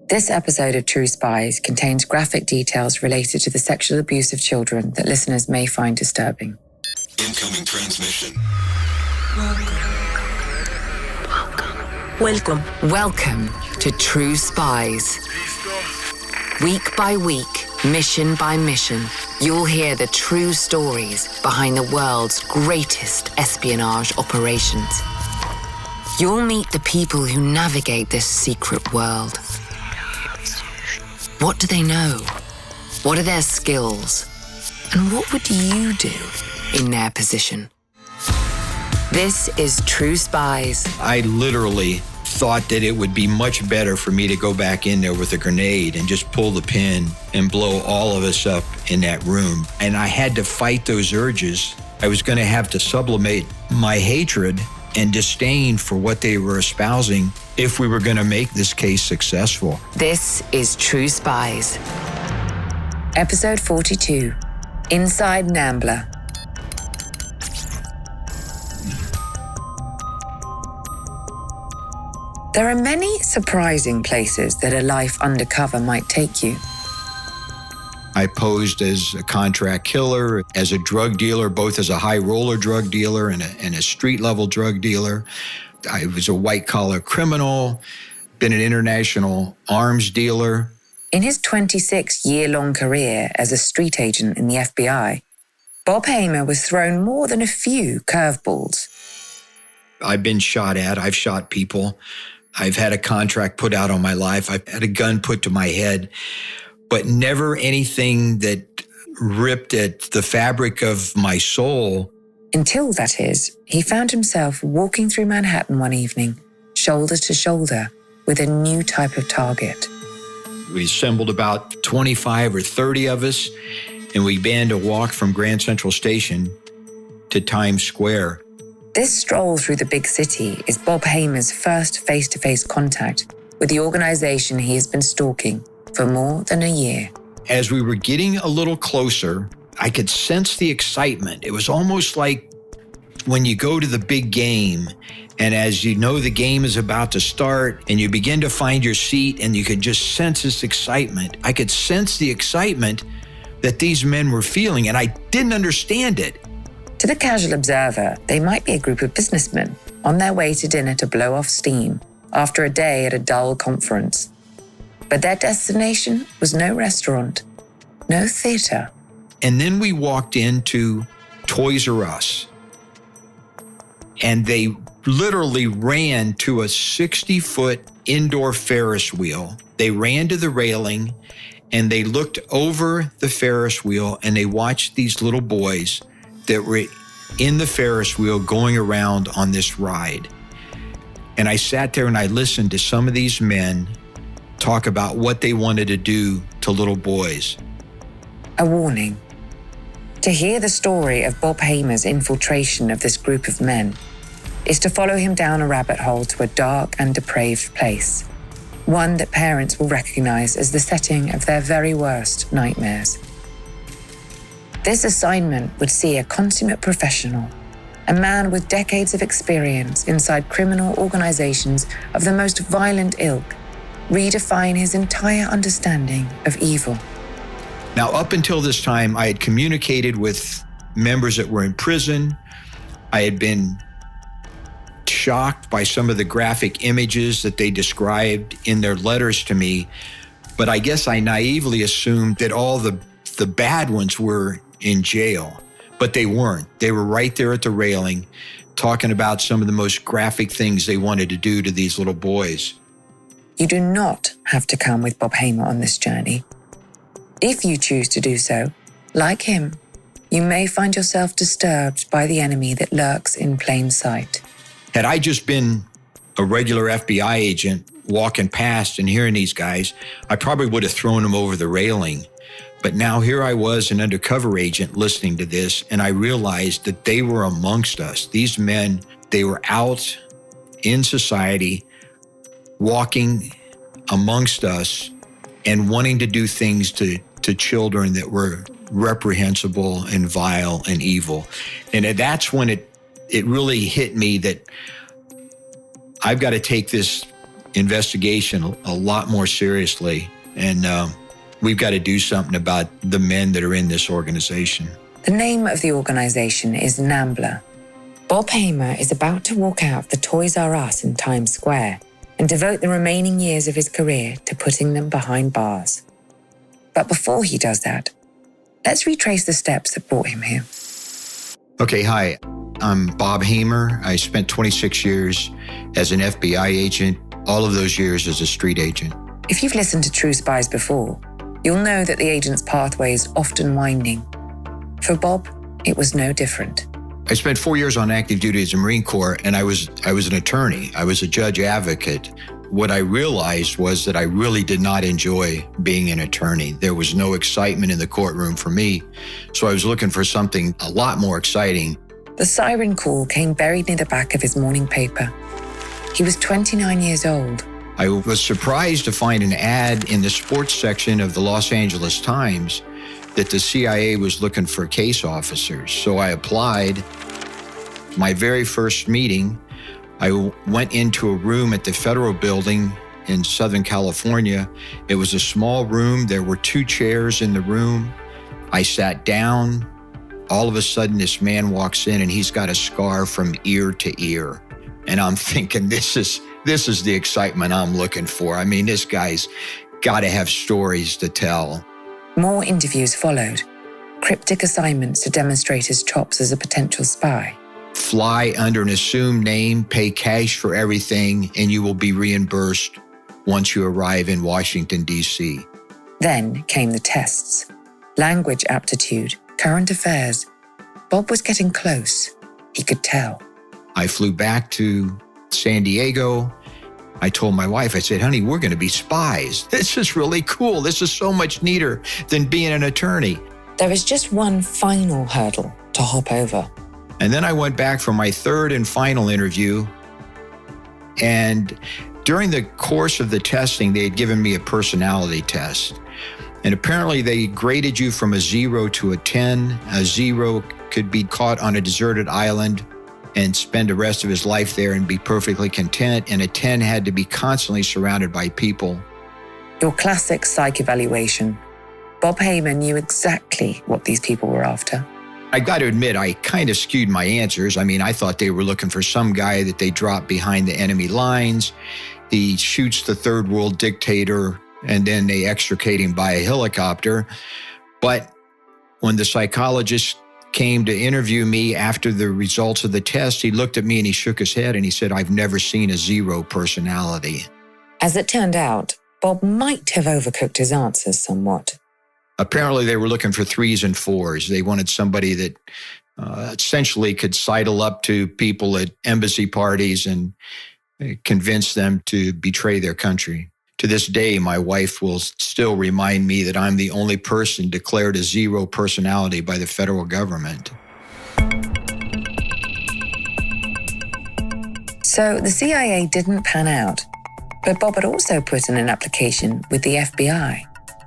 This episode of True Spies contains graphic details related to the sexual abuse of children that listeners may find disturbing. Incoming transmission. Welcome to True Spies. Week by week, mission by mission, you'll hear the true stories behind the world's greatest espionage operations. You'll meet the people who navigate this secret world. What do they know? What are their skills? And what would you do in their position? This is True Spies. I literally thought that it would be much better for me to go back in there with a grenade and just pull the pin and blow all of us up in that room. And I had to fight those urges. I was going to have to sublimate my hatred and disdain for what they were espousing if we were going to make this case successful. This is True Spies. Episode 42, Inside NAMBLA. There are many surprising places that a life undercover might take you. I posed as a contract killer, as a drug dealer, both as a high roller drug dealer and a street level drug dealer. I was a white collar criminal, been an international arms dealer. In his 26-year-long career as a street agent in the FBI, Bob Hamer was thrown more than a few curveballs. I've been shot at, I've shot people. I've had a contract put out on my life. I've had a gun put to my head, but never anything that ripped at the fabric of my soul. Until, that is, he found himself walking through Manhattan one evening, shoulder to shoulder, with a new type of target. We assembled about 25 or 30 of us, and we began to walk from Grand Central Station to Times Square. This stroll through the big city is Bob Hamer's first face-to-face contact with the organization he has been stalking for more than a year. As we were getting a little closer, I could sense the excitement. It was almost like when you go to the big game, and as you know the game is about to start, and you begin to find your seat, and you could just sense this excitement. I could sense the excitement that these men were feeling, and I didn't understand it. To the casual observer, they might be a group of businessmen on their way to dinner to blow off steam after a day at a dull conference. But their destination was no restaurant, no theater. And then we walked into Toys R Us, and they literally ran to a 60-foot indoor Ferris wheel. They ran to the railing, and they looked over the Ferris wheel, and they watched these little boys that were in the Ferris wheel going around on this ride. And I sat there and I listened to some of these men talk about what they wanted to do to little boys. A warning. To hear the story of Bob Hamer's infiltration of this group of men is to follow him down a rabbit hole to a dark and depraved place, one that parents will recognize as the setting of their very worst nightmares. This assignment would see a consummate professional, a man with decades of experience inside criminal organizations of the most violent ilk, redefine his entire understanding of evil. Now, up until this time, I had communicated with members that were in prison. I had been shocked by some of the graphic images that they described in their letters to me, but I guess I naively assumed that all the bad ones were in jail, but they weren't. They were right there at the railing talking about some of the most graphic things they wanted to do to these little boys. You do not have to come with Bob Hamer on this journey. If you choose to do so, like him, you may find yourself disturbed by the enemy that lurks in plain sight. Had I just been a regular FBI agent walking past and hearing these guys, I probably would have thrown them over the railing. But now here I was, an undercover agent, listening to this, and I realized that they were amongst us. These men, they were out in society, walking amongst us and wanting to do things to children that were reprehensible and vile and evil. And that's when it really hit me that I've got to take this investigation a lot more seriously. And we've got to do something about the men that are in this organization. The name of the organization is NAMBLA. Bob Hamer is about to walk out of the Toys R Us in Times Square and devote the remaining years of his career to putting them behind bars. But before he does that, let's retrace the steps that brought him here. Okay, hi. I'm Bob Hamer. I spent 26 years as an FBI agent, all of those years as a street agent. If you've listened to True Spies before, you'll know that the agent's pathway is often winding. For Bob, it was no different. I spent 4 years on active duty as a Marine Corps, and I was an attorney. I was a judge advocate. What I realized was that I really did not enjoy being an attorney. There was no excitement in the courtroom for me, so I was looking for something a lot more exciting. The siren call came buried near the back of his morning paper. He was 29 years old. I was surprised to find an ad in the sports section of the Los Angeles Times that the CIA was looking for case officers. So I applied. My very first meeting, I went into a room at the Federal Building in Southern California. It was a small room. There were 2 chairs in the room. I sat down. All of a sudden, this man walks in and he's got a scar from ear to ear. And I'm thinking, this is the excitement I'm looking for. I mean, this guy's got to have stories to tell. More interviews followed, cryptic assignments to demonstrate his chops as a potential spy. Fly under an assumed name, pay cash for everything, and you will be reimbursed once you arrive in Washington, D.C. Then came the tests. Language aptitude, current affairs. Bob was getting close. He could tell. I flew back to San Diego. I told my wife, I said, honey, we're going to be spies. This is really cool. This is so much neater than being an attorney. There is just one final hurdle to hop over. And then I went back for my third and final interview. And during the course of the testing, they had given me a personality test. And apparently they graded you from a 0 to a 10. A 0 could be caught on a deserted island and spend the rest of his life there and be perfectly content. And a 10 had to be constantly surrounded by people. Your classic psych evaluation. Bob Hamer knew exactly what these people were after. I got to admit, I kind of skewed my answers. I mean, I thought they were looking for some guy that they drop behind the enemy lines. He shoots the third world dictator, and then they extricate him by a helicopter. But when the psychologist came to interview me after the results of the test, he looked at me and he shook his head and he said, I've never seen a 0 personality. As it turned out, Bob might have overcooked his answers somewhat. Apparently, they were looking for 3s and 4s. They wanted somebody that essentially could sidle up to people at embassy parties and convince them to betray their country. To this day, my wife will still remind me that I'm the only person declared a 0 personality by the federal government. So the CIA didn't pan out, but Bob had also put in an application with the FBI.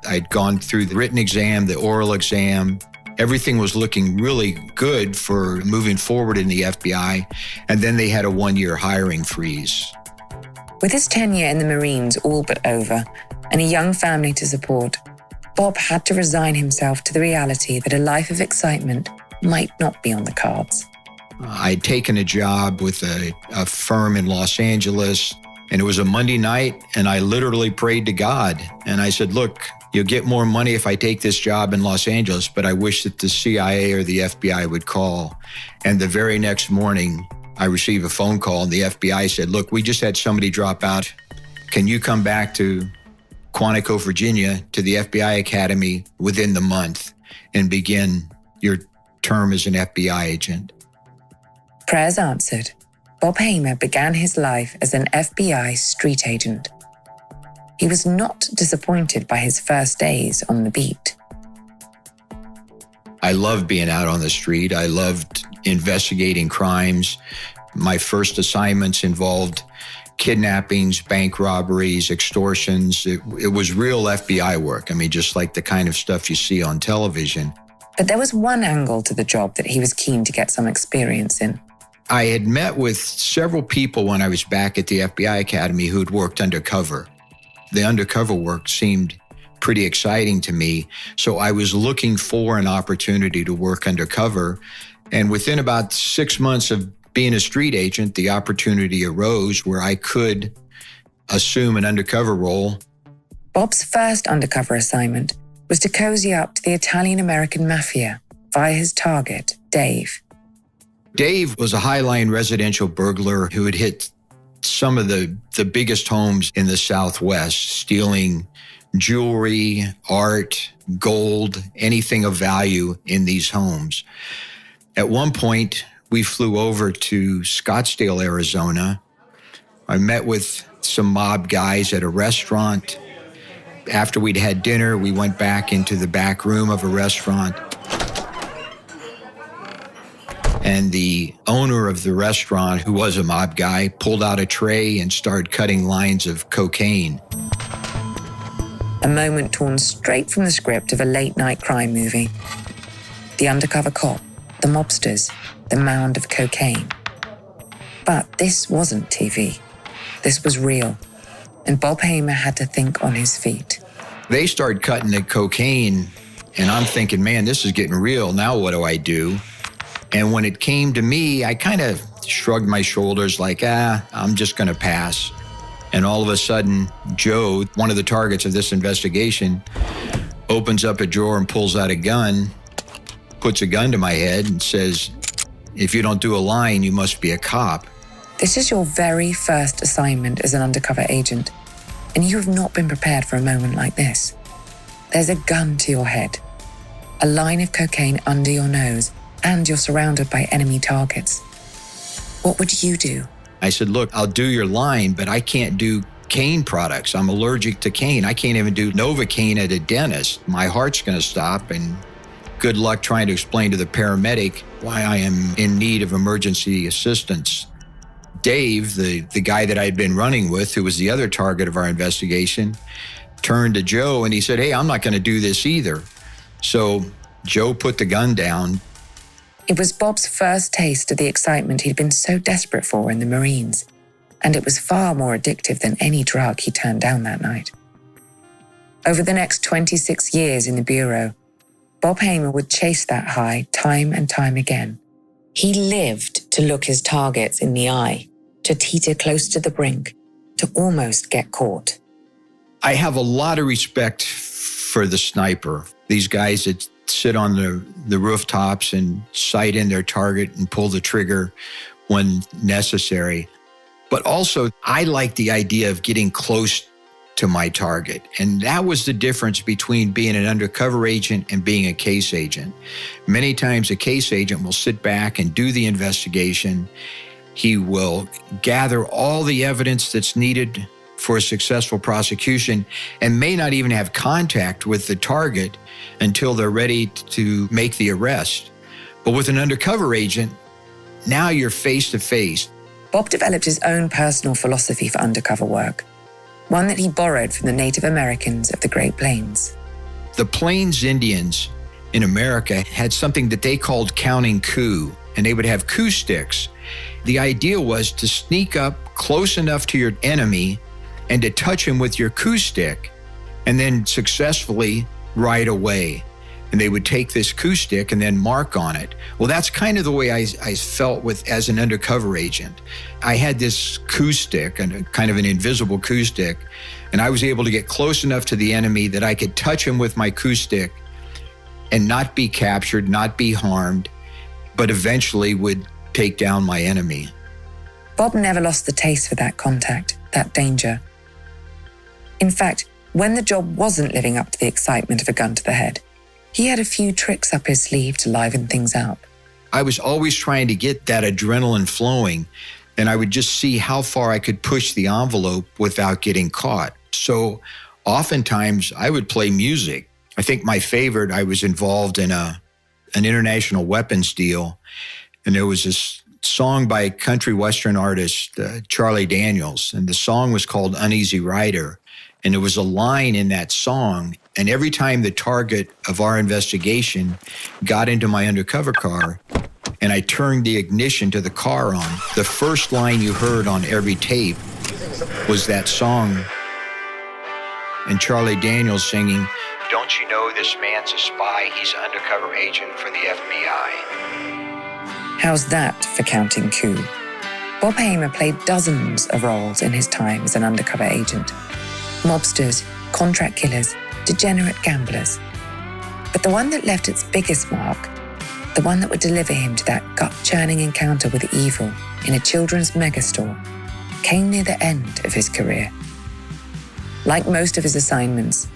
I'd gone through the written exam, the oral exam. Everything was looking really good for moving forward in the FBI. And then they had a 1-year hiring freeze. With his tenure in the Marines all but over and a young family to support, Bob had to resign himself to the reality that a life of excitement might not be on the cards. I'd taken a job with a firm in Los Angeles, and it was a Monday night, and I literally prayed to God. And I said, look, you'll get more money if I take this job in Los Angeles, but I wish that the CIA or the FBI would call. And the very next morning, I received a phone call, and the FBI said, look, we just had somebody drop out. Can you come back to Quantico, Virginia, to the FBI Academy within the month and begin your term as an FBI agent? Prayers answered. Bob Hamer began his life as an FBI street agent. He was not disappointed by his first days on the beat. I loved being out on the street. I loved investigating crimes. My first assignments involved kidnappings, bank robberies, extortions. It was real FBI work. I mean, just like the kind of stuff you see on television. But there was one angle to the job that he was keen to get some experience in. I had met with several people when I was back at the FBI Academy who'd worked undercover. The undercover work seemed pretty exciting to me, so I was looking for an opportunity to work undercover. And within about 6 months of being a street agent, the opportunity arose where I could assume an undercover role. Bob's first undercover assignment was to cozy up to the Italian-American mafia via his target, Dave. Dave was a highline residential burglar who had hit some of the biggest homes in the Southwest, stealing jewelry, art, gold, anything of value in these homes. At one point, we flew over to Scottsdale, Arizona. I met with some mob guys at a restaurant. After we'd had dinner, we went back into the back room of a restaurant. And the owner of the restaurant, who was a mob guy, pulled out a tray and started cutting lines of cocaine. A moment torn straight from the script of a late-night crime movie. The undercover cop, the mobsters, the mound of cocaine. But this wasn't TV. This was real. And Bob Hamer had to think on his feet. They started cutting the cocaine, and I'm thinking, man, this is getting real. Now what do I do? And when it came to me, I kind of shrugged my shoulders like, I'm just going to pass. And all of a sudden, Joe, one of the targets of this investigation, opens up a drawer and pulls out a gun, puts a gun to my head and says, if you don't do a line, you must be a cop. This is your very first assignment as an undercover agent, and you have not been prepared for a moment like this. There's a gun to your head, a line of cocaine under your nose, and you're surrounded by enemy targets. What would you do? I said, look, I'll do your line, but I can't do cane products. I'm allergic to cane. I can't even do Novocaine at a dentist. My heart's going to stop, and good luck trying to explain to the paramedic why I am in need of emergency assistance. Dave, the guy that I'd been running with, who was the other target of our investigation, turned to Joe and he said, hey, I'm not going to do this either. So Joe put the gun down. It was Bob's first taste of the excitement he'd been so desperate for in the Marines, and it was far more addictive than any drug he turned down that night. Over the next 26 years in the Bureau, Bob Hamer would chase that high time and time again. He lived to look his targets in the eye, to teeter close to the brink, to almost get caught. I have a lot of respect for the sniper, these guys that sit on the rooftops and sight in their target and pull the trigger when necessary. But also, I like the idea of getting close to my target. And that was the difference between being an undercover agent and being a case agent. Many times a case agent will sit back and do the investigation. He will gather all the evidence that's needed for a successful prosecution and may not even have contact with the target until they're ready to make the arrest. But with an undercover agent, now you're face to face. Bob developed his own personal philosophy for undercover work, one that he borrowed from the Native Americans of the Great Plains. The Plains Indians in America had something that they called counting coup, and they would have coup sticks. The idea was to sneak up close enough to your enemy and to touch him with your coup stick, and then successfully ride away. And they would take this coup stick and then mark on it. Well, that's kind of the way I felt as an undercover agent. I had this coup stick, and kind of an invisible coup stick, and I was able to get close enough to the enemy that I could touch him with my coup stick and not be captured, not be harmed, but eventually would take down my enemy. Bob never lost the taste for that contact, that danger. In fact, when the job wasn't living up to the excitement of a gun to the head, he had a few tricks up his sleeve to liven things up. I was always trying to get that adrenaline flowing, and I would just see how far I could push the envelope without getting caught. So oftentimes I would play music. I think my favorite, I was involved in an international weapons deal, and there was this song by a country western artist, Charlie Daniels, and the song was called Uneasy Rider. And there was a line in that song, and every time the target of our investigation got into my undercover car, and I turned the ignition to the car on. The first line you heard on every tape was that song, and Charlie Daniels singing, "Don't you know this man's a spy? He's an undercover agent for the FBI." How's that for counting coup? Bob Hamer played dozens of roles in his time as an undercover agent. Mobsters, contract killers, degenerate gamblers. But the one that left its biggest mark, the one that would deliver him to that gut-churning encounter with evil in a children's megastore, came near the end of his career. Like most of his assignments,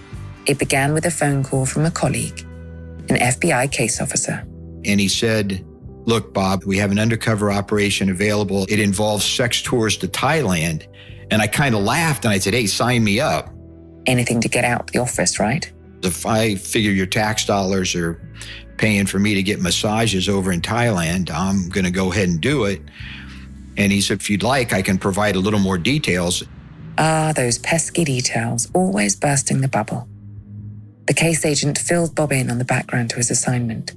it began with a phone call from a colleague, an FBI case officer. And he said, "Look, Bob, we have an undercover operation available. It involves sex tours to Thailand." And I kind of laughed and I said, "Hey, sign me up." Anything to get out the office, right? If I figure your tax dollars are paying for me to get massages over in Thailand, I'm going to go ahead and do it. And he said, "If you'd like, I can provide a little more details." Those pesky details, always bursting the bubble. The case agent filled Bob in on the background to his assignment.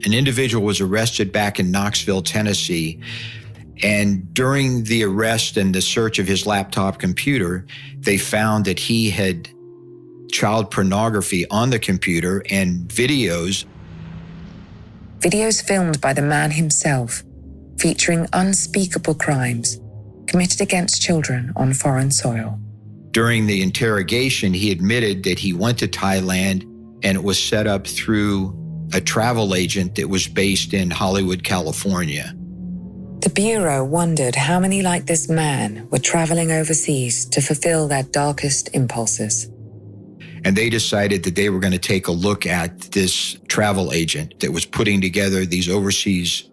An individual was arrested back in Knoxville, Tennessee. And during the arrest and the search of his laptop computer, they found that he had child pornography on the computer and videos. Videos filmed by the man himself, featuring unspeakable crimes committed against children on foreign soil. During the interrogation, he admitted that he went to Thailand and it was set up through a travel agent that was based in Hollywood, California. The Bureau wondered how many like this man were traveling overseas to fulfill their darkest impulses. And they decided that they were going to take a look at this travel agent that was putting together these overseas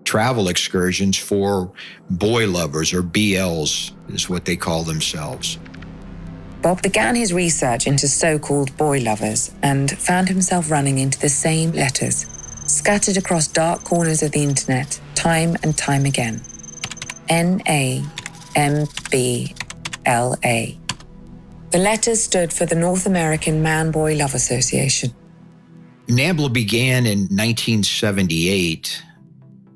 travel excursions for boy lovers, or BLs is what they call themselves. Bob began his research into so-called boy lovers and found himself running into the same letters, scattered across dark corners of the internet time and time again. NAMBLA. The letters stood for the North American Man-Boy Love Association. NAMBLA began in 1978.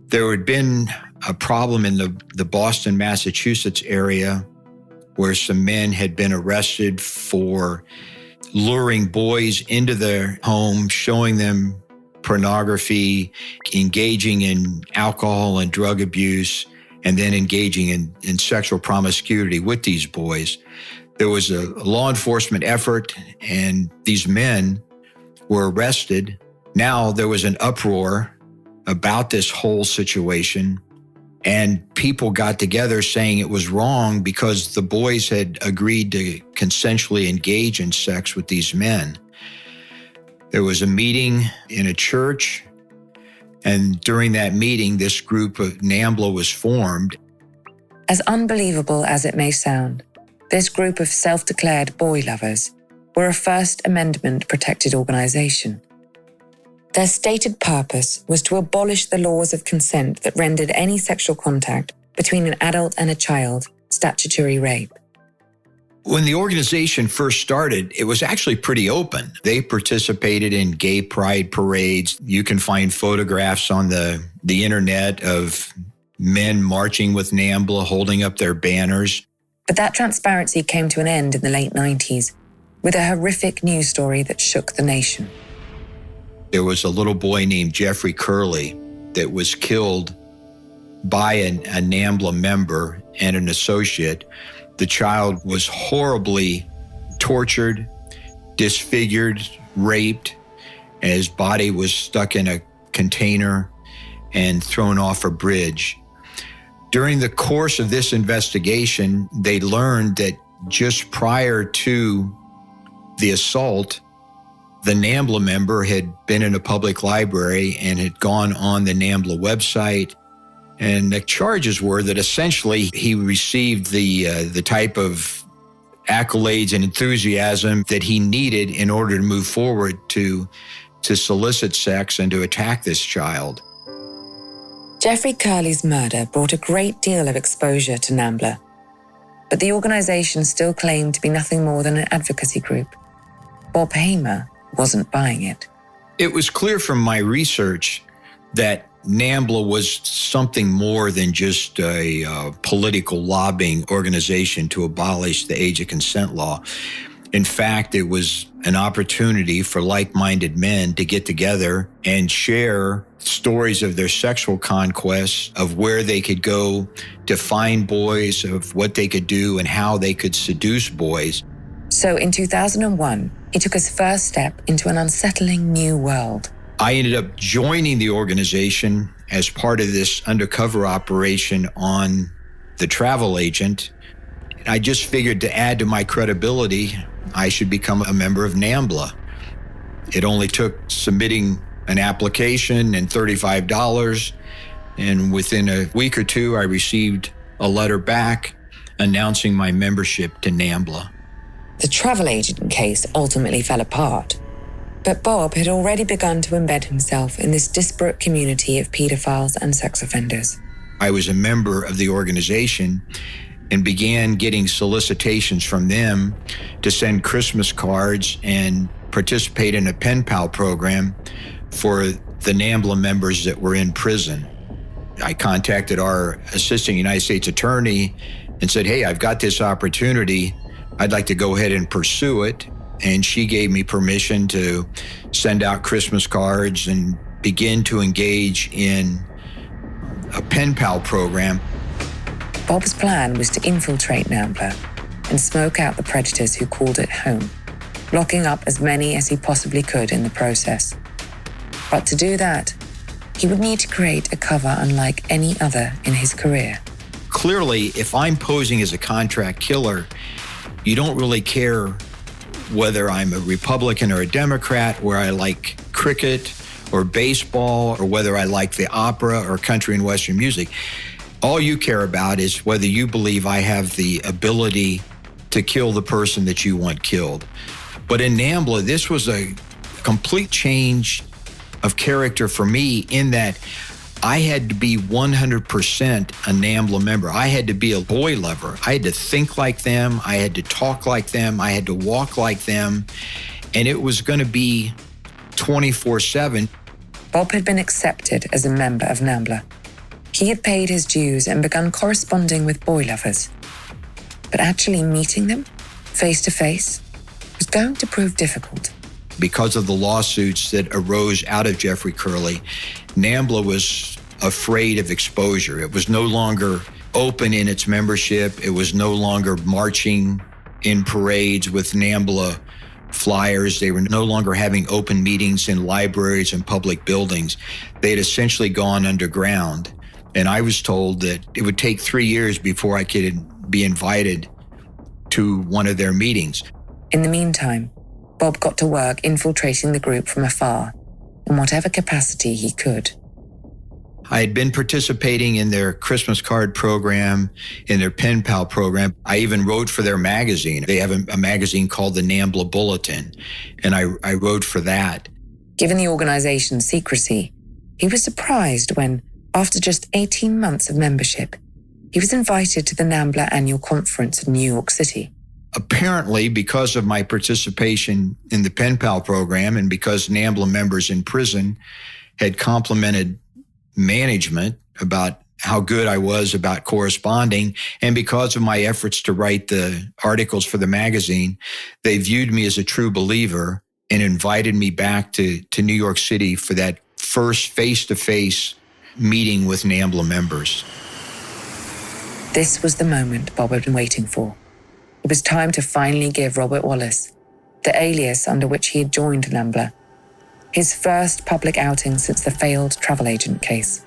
There had been a problem in the Boston, Massachusetts area where some men had been arrested for luring boys into their home, showing them pornography, engaging in alcohol and drug abuse, and then engaging in sexual promiscuity with these boys. There was a law enforcement effort, and these men were arrested. Now there was an uproar about this whole situation, and people got together saying it was wrong because the boys had agreed to consensually engage in sex with these men. There was a meeting in a church, and during that meeting, this group of NAMBLA was formed. As unbelievable as it may sound, this group of self-declared boy lovers were a First Amendment protected organization. Their stated purpose was to abolish the laws of consent that rendered any sexual contact between an adult and a child statutory rape. When the organization first started, it was actually pretty open. They participated in gay pride parades. You can find photographs on the internet of men marching with NAMBLA, holding up their banners. But that transparency came to an end in the late 90s with a horrific news story that shook the nation. There was a little boy named Jeffrey Curley that was killed by a NAMBLA member and an associate. The child was horribly tortured, disfigured, raped, and his body was stuck in a container and thrown off a bridge. During the course of this investigation, they learned that just prior to the assault, the NAMBLA member had been in a public library and had gone on the NAMBLA website. And the charges were that essentially he received the type of accolades and enthusiasm that he needed in order to move forward to solicit sex and to attack this child. Jeffrey Curley's murder brought a great deal of exposure to NAMBLA, but the organization still claimed to be nothing more than an advocacy group. Bob Hamer wasn't buying it. It was clear from my research that NAMBLA was something more than just a political lobbying organization to abolish the age of consent law. In fact, it was an opportunity for like-minded men to get together and share stories of their sexual conquests, of where they could go to find boys, of what they could do and how they could seduce boys. So in 2001, he took his first step into an unsettling new world. I ended up joining the organization as part of this undercover operation on the travel agent. I just figured to add to my credibility, I should become a member of NAMBLA. It only took submitting an application and $35, and within a week or two, I received a letter back announcing my membership to NAMBLA. The travel agent case ultimately fell apart, but Bob had already begun to embed himself in this disparate community of pedophiles and sex offenders. I was a member of the organization and began getting solicitations from them to send Christmas cards and participate in a pen pal program for the NAMBLA members that were in prison. I contacted our assistant United States attorney and said, hey, I've got this opportunity. I'd like to go ahead and pursue it. And she gave me permission to send out Christmas cards and begin to engage in a pen pal program. Bob's plan was to infiltrate NAMBLA and smoke out the predators who called it home, locking up as many as he possibly could in the process. But to do that, he would need to create a cover unlike any other in his career. Clearly, if I'm posing as a contract killer, you don't really care whether I'm a Republican or a Democrat, where I like cricket or baseball, or whether I like the opera or country and Western music. All you care about is whether you believe I have the ability to kill the person that you want killed. But in NAMBLA, this was a complete change of character for me, in that I had to be 100% a NAMBLA member. I had to be a boy lover. I had to think like them. I had to talk like them. I had to walk like them. And it was going to be 24/7. Bob had been accepted as a member of NAMBLA. He had paid his dues and begun corresponding with boy lovers. But actually meeting them face to face was going to prove difficult. Because of the lawsuits that arose out of Jeffrey Curley, NAMBLA was afraid of exposure. It was no longer open in its membership. It was no longer marching in parades with NAMBLA flyers. They were no longer having open meetings in libraries and public buildings. They had essentially gone underground. And I was told that it would take 3 years before I could be invited to one of their meetings. In the meantime, Bob got to work infiltrating the group from afar, in whatever capacity he could. I had been participating in their Christmas card program, in their pen pal program. I even wrote for their magazine. They have a magazine called the NAMBLA Bulletin, and I wrote for that. Given the organization's secrecy, he was surprised when, after just 18 months of membership, he was invited to the NAMBLA annual conference in New York City. Apparently, because of my participation in the pen pal program and because NAMBLA members in prison had complimented management about how good I was about corresponding, and because of my efforts to write the articles for the magazine, they viewed me as a true believer and invited me back to New York City for that first face-to-face meeting with NAMBLA members. This was the moment Bob had been waiting for. It was time to finally give Robert Wallace, the alias under which he had joined NAMBLA, his first public outing since the failed travel agent case.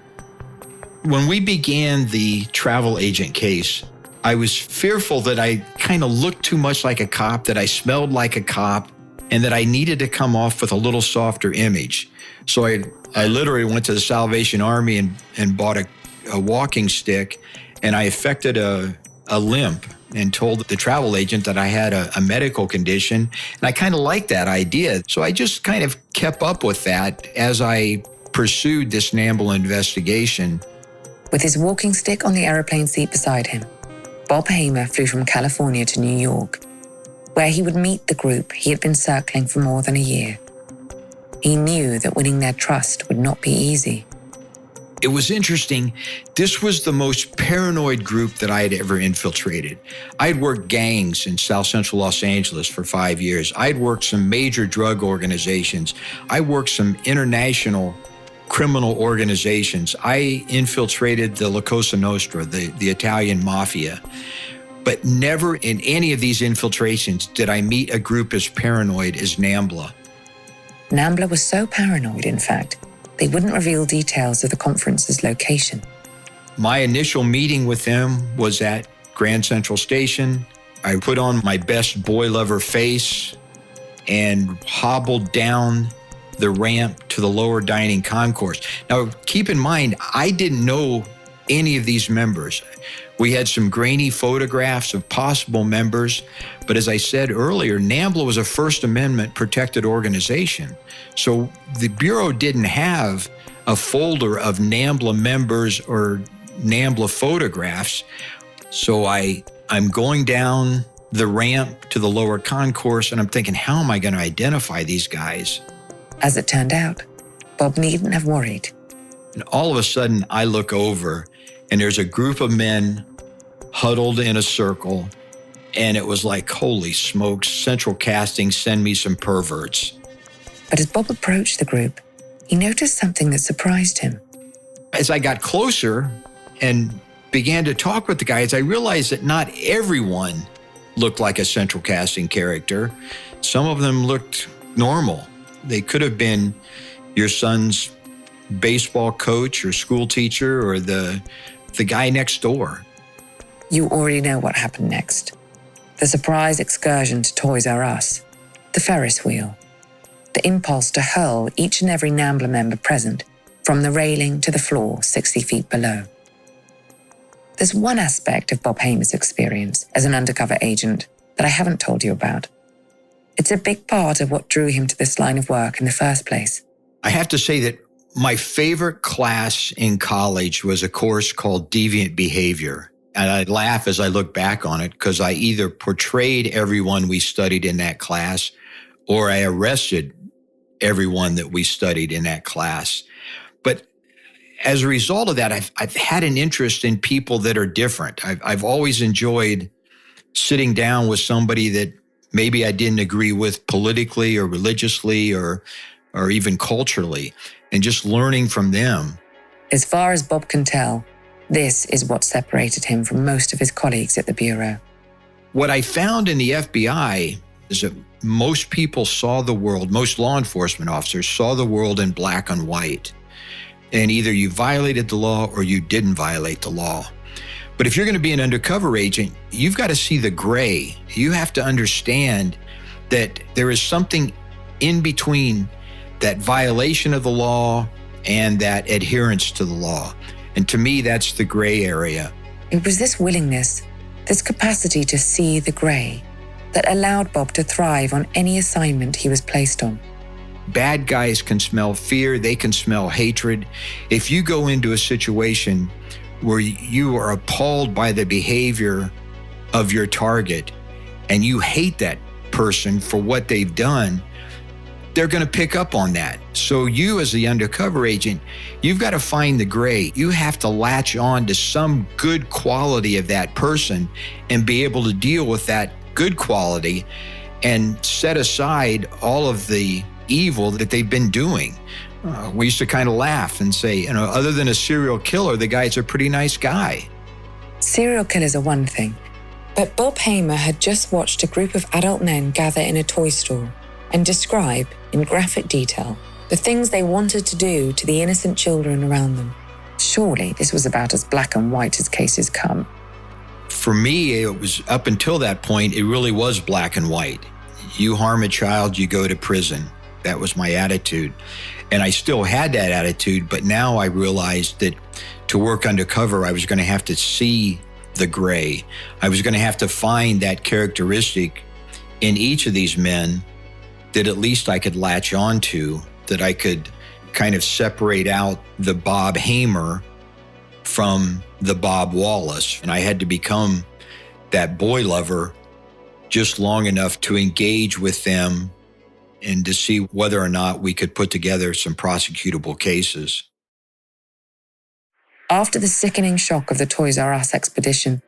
When we began the travel agent case, I was fearful that I kind of looked too much like a cop, that I smelled like a cop, and that I needed to come off with a little softer image. So I literally went to the Salvation Army and bought a walking stick, and I affected a limp and told the travel agent that I had a medical condition. And I kind of liked that idea. So I just kind of kept up with that as I pursued this NAMBLA investigation. With his walking stick on the aeroplane seat beside him, Bob Hamer flew from California to New York, where he would meet the group he had been circling for more than a year. He knew that winning their trust would not be easy. It was interesting. This was the most paranoid group that I had ever infiltrated. I had worked gangs in South Central Los Angeles for 5 years. I had worked some major drug organizations. I worked some international criminal organizations. I infiltrated the La Cosa Nostra, the Italian mafia. But never in any of these infiltrations did I meet a group as paranoid as NAMBLA. NAMBLA was so paranoid, in fact, they wouldn't reveal details of the conference's location. My initial meeting with them was at Grand Central Station. I put on my best boy lover face and hobbled down the ramp to the lower dining concourse. Now, keep in mind, I didn't know any of these members. We had some grainy photographs of possible members, but as I said earlier, NAMBLA was a First Amendment protected organization. So the Bureau didn't have a folder of NAMBLA members or NAMBLA photographs. So I'm going down the ramp to the lower concourse and I'm thinking, how am I going to identify these guys? As it turned out, Bob needn't have worried. And all of a sudden I look over and there's a group of men huddled in a circle. And it was like, holy smokes, Central Casting, send me some perverts. But as Bob approached the group, he noticed something that surprised him. As I got closer and began to talk with the guys, I realized that not everyone looked like a Central Casting character. Some of them looked normal. They could have been your son's baseball coach or school teacher or the guy next door. You already know what happened next. The surprise excursion to Toys R Us, the Ferris wheel, the impulse to hurl each and every NAMBLA member present from the railing to the floor 60 feet below. There's one aspect of Bob Hamer's experience as an undercover agent that I haven't told you about. It's a big part of what drew him to this line of work in the first place. I have to say that my favorite class in college was a course called Deviant Behavior. And I laugh as I look back on it because I either portrayed everyone we studied in that class or I arrested everyone that we studied in that class. But as a result of that, I've had an interest in people that are different. I've always enjoyed sitting down with somebody that maybe I didn't agree with politically or religiously or even culturally, and just learning from them. As far as Bob can tell, this is what separated him from most of his colleagues at the Bureau. What I found in the FBI is that most people saw the world, most law enforcement officers saw the world in black and white. And either you violated the law or you didn't violate the law. But if you're going to be an undercover agent, you've got to see the gray. You have to understand that there is something in between that violation of the law and that adherence to the law. And to me, that's the gray area. It was this willingness, this capacity to see the gray, that allowed Bob to thrive on any assignment he was placed on. Bad guys can smell fear, they can smell hatred. If you go into a situation where you are appalled by the behavior of your target and you hate that person for what they've done, they're going to pick up on that. So you as the undercover agent, you've got to find the gray. You have to latch on to some good quality of that person and be able to deal with that good quality and set aside all of the evil that they've been doing. We used to kind of laugh and say, other than a serial killer, the guy's a pretty nice guy. Serial killers are one thing, but Bob Hamer had just watched a group of adult men gather in a toy store and describe, in graphic detail, the things they wanted to do to the innocent children around them. Surely this was about as black and white as cases come. For me, it was up until that point, it really was black and white. You harm a child, you go to prison. That was my attitude. And I still had that attitude, but now I realized that to work undercover, I was going to have to see the gray. I was going to have to find that characteristic in each of these men that at least I could latch onto, that I could kind of separate out the Bob Hamer from the Bob Wallace. And I had to become that boy lover just long enough to engage with them and to see whether or not we could put together some prosecutable cases. After the sickening shock of the Toys R Us expedition,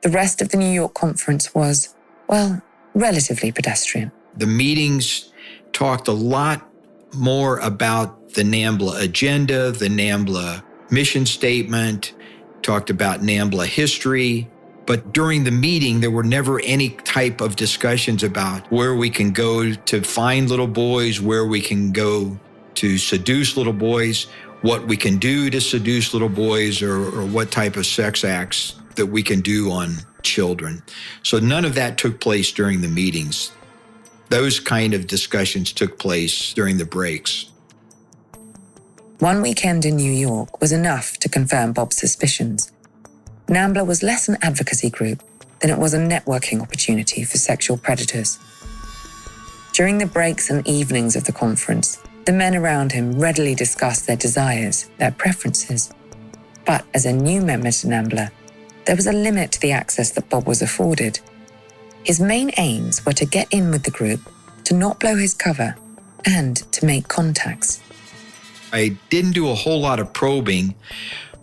the rest of the New York conference was, well, relatively pedestrian. The meetings talked a lot more about the NAMBLA agenda, the NAMBLA mission statement, talked about NAMBLA history. But during the meeting, there were never any type of discussions about where we can go to find little boys, where we can go to seduce little boys, what we can do to seduce little boys, or what type of sex acts that we can do on children. So none of that took place during the meetings. Those kind of discussions took place during the breaks. One weekend in New York was enough to confirm Bob's suspicions. NAMBLA was less an advocacy group than it was a networking opportunity for sexual predators. During the breaks and evenings of the conference, the men around him readily discussed their desires, their preferences. But as a new member to NAMBLA, there was a limit to the access that Bob was afforded. His main aims were to get in with the group, to not blow his cover, and to make contacts. I didn't do a whole lot of probing,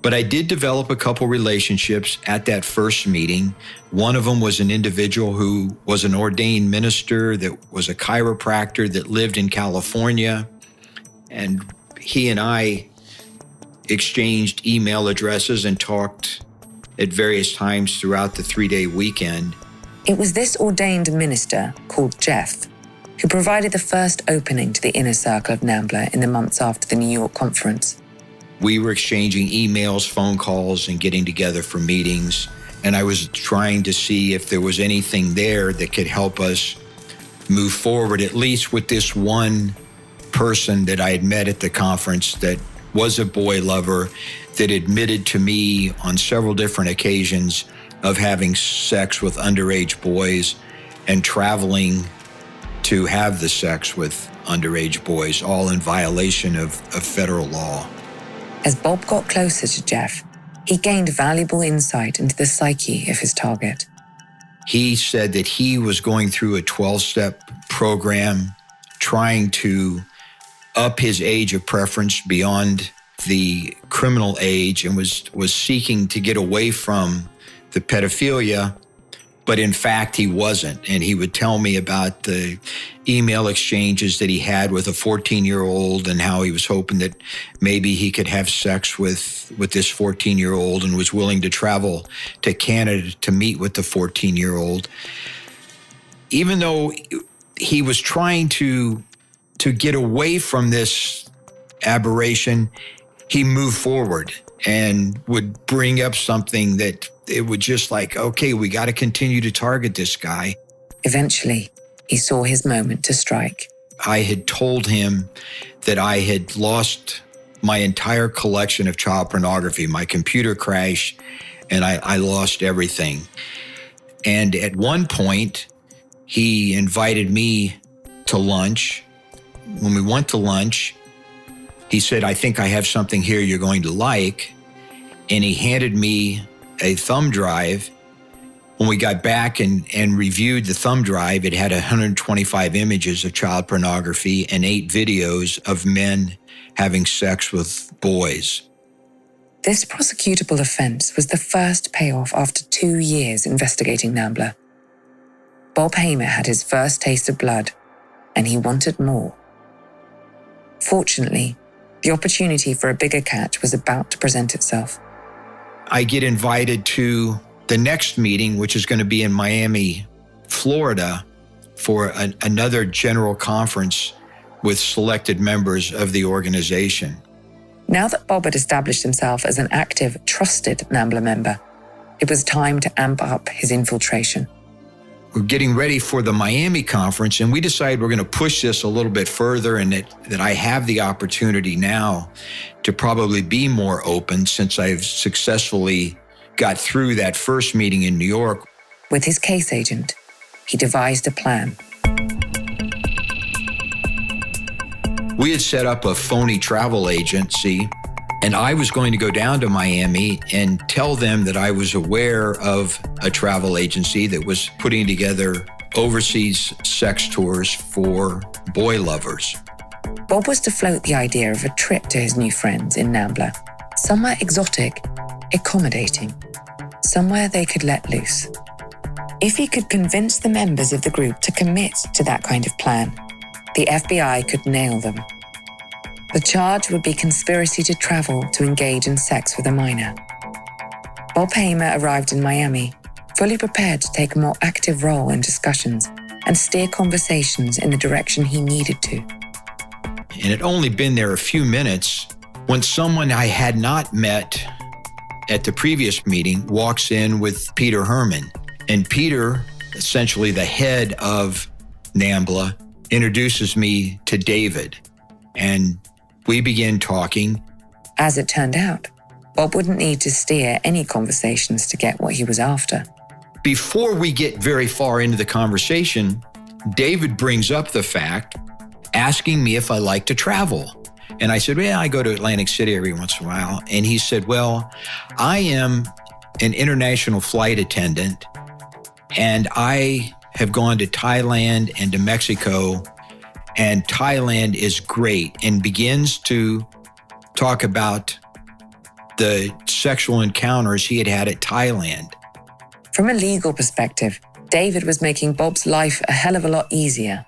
but I did develop a couple relationships at that first meeting. One of them was an individual who was an ordained minister that was a chiropractor that lived in California. And he and I exchanged email addresses and talked at various times throughout the 3-day weekend. It was this ordained minister, called Jeff, who provided the first opening to the inner circle of NAMBLA in the months after the New York conference. We were exchanging emails, phone calls, and getting together for meetings. And I was trying to see if there was anything there that could help us move forward, at least with this one person that I had met at the conference that was a boy lover, that admitted to me on several different occasions of having sex with underage boys and traveling to have the sex with underage boys, all in violation of federal law. As Bob got closer to Jeff, he gained valuable insight into the psyche of his target. He said that he was going through a 12-step program trying to up his age of preference beyond the criminal age and was seeking to get away from the pedophilia, but in fact he wasn't. And he would tell me about the email exchanges that he had with a 14-year-old and how he was hoping that maybe he could have sex with this 14-year-old and was willing to travel to Canada to meet with the 14-year-old. Even though he was trying to get away from this aberration, he moved forward and would bring up something that it would just like, okay, we got to continue to target this guy. Eventually, he saw his moment to strike. I had told him that I had lost my entire collection of child pornography. My computer crashed and I lost everything. And at one point, he invited me to lunch. When we went to lunch, he said, I think I have something here you're going to like. And he handed me a thumb drive. When we got back and reviewed the thumb drive, it had 125 images of child pornography and 8 videos of men having sex with boys. This prosecutable offense was the first payoff after 2 years investigating NAMBLA. Bob Hamer had his first taste of blood, and he wanted more. Fortunately, the opportunity for a bigger catch was about to present itself. I get invited to the next meeting, which is going to be in Miami, Florida, for another general conference with selected members of the organization. Now that Bob had established himself as an active, trusted NAMBLA member, it was time to amp up his infiltration. We're getting ready for the Miami conference, and we decided we're going to push this a little bit further, and that I have the opportunity now to probably be more open since I've successfully got through that first meeting in New York. With his case agent, he devised a plan. We had set up a phony travel agency, and I was going to go down to Miami and tell them that I was aware of a travel agency that was putting together overseas sex tours for boy lovers. Bob was to float the idea of a trip to his new friends in NAMBLA, somewhere exotic accommodating, somewhere they could let loose. If he could convince the members of the group to commit to that kind of plan, the FBI could nail them. The charge would be conspiracy to travel to engage in sex with a minor. Bob Hamer arrived in Miami, fully prepared to take a more active role in discussions and steer conversations in the direction he needed to. And it only been there a few minutes when someone I had not met at the previous meeting walks in with Peter Herman. And Peter, essentially the head of NAMBLA, introduces me to David. And we begin talking. As it turned out, Bob wouldn't need to steer any conversations to get what he was after. Before we get very far into the conversation, David brings up the fact, asking me if I like to travel. And I said, well, I go to Atlantic City every once in a while. And he said, well, I am an international flight attendant, and I have gone to Thailand and to Mexico, and Thailand is great, and begins to talk about the sexual encounters he had had at Thailand. From a legal perspective, David was making Bob's life a hell of a lot easier.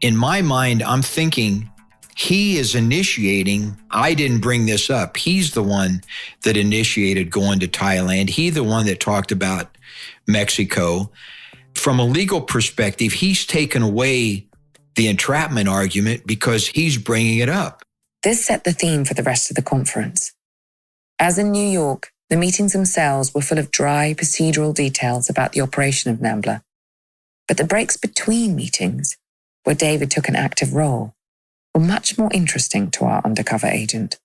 In my mind, I'm thinking he is initiating. I didn't bring this up. He's the one that initiated going to Thailand. He's the one that talked about Mexico. From a legal perspective, he's taken away the entrapment argument because he's bringing it up. This set the theme for the rest of the conference. As in New York, the meetings themselves were full of dry, procedural details about the operation of NAMBLA. But the breaks between meetings, where David took an active role, were much more interesting to our undercover agent.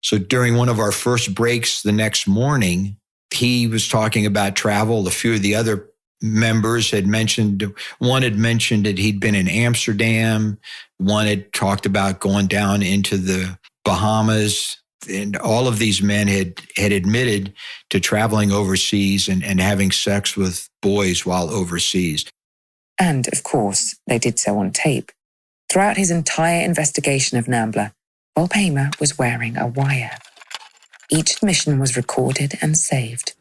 So during one of our first breaks the next morning, he was talking about travel. A few of the other members had mentioned, one had mentioned that he'd been in Amsterdam. One had talked about going down into the Bahamas. And all of these men had admitted to traveling overseas and having sex with boys while overseas. And, of course, they did so on tape. Throughout his entire investigation of NAMBLA, Bob Hamer was wearing a wire. Each admission was recorded and saved,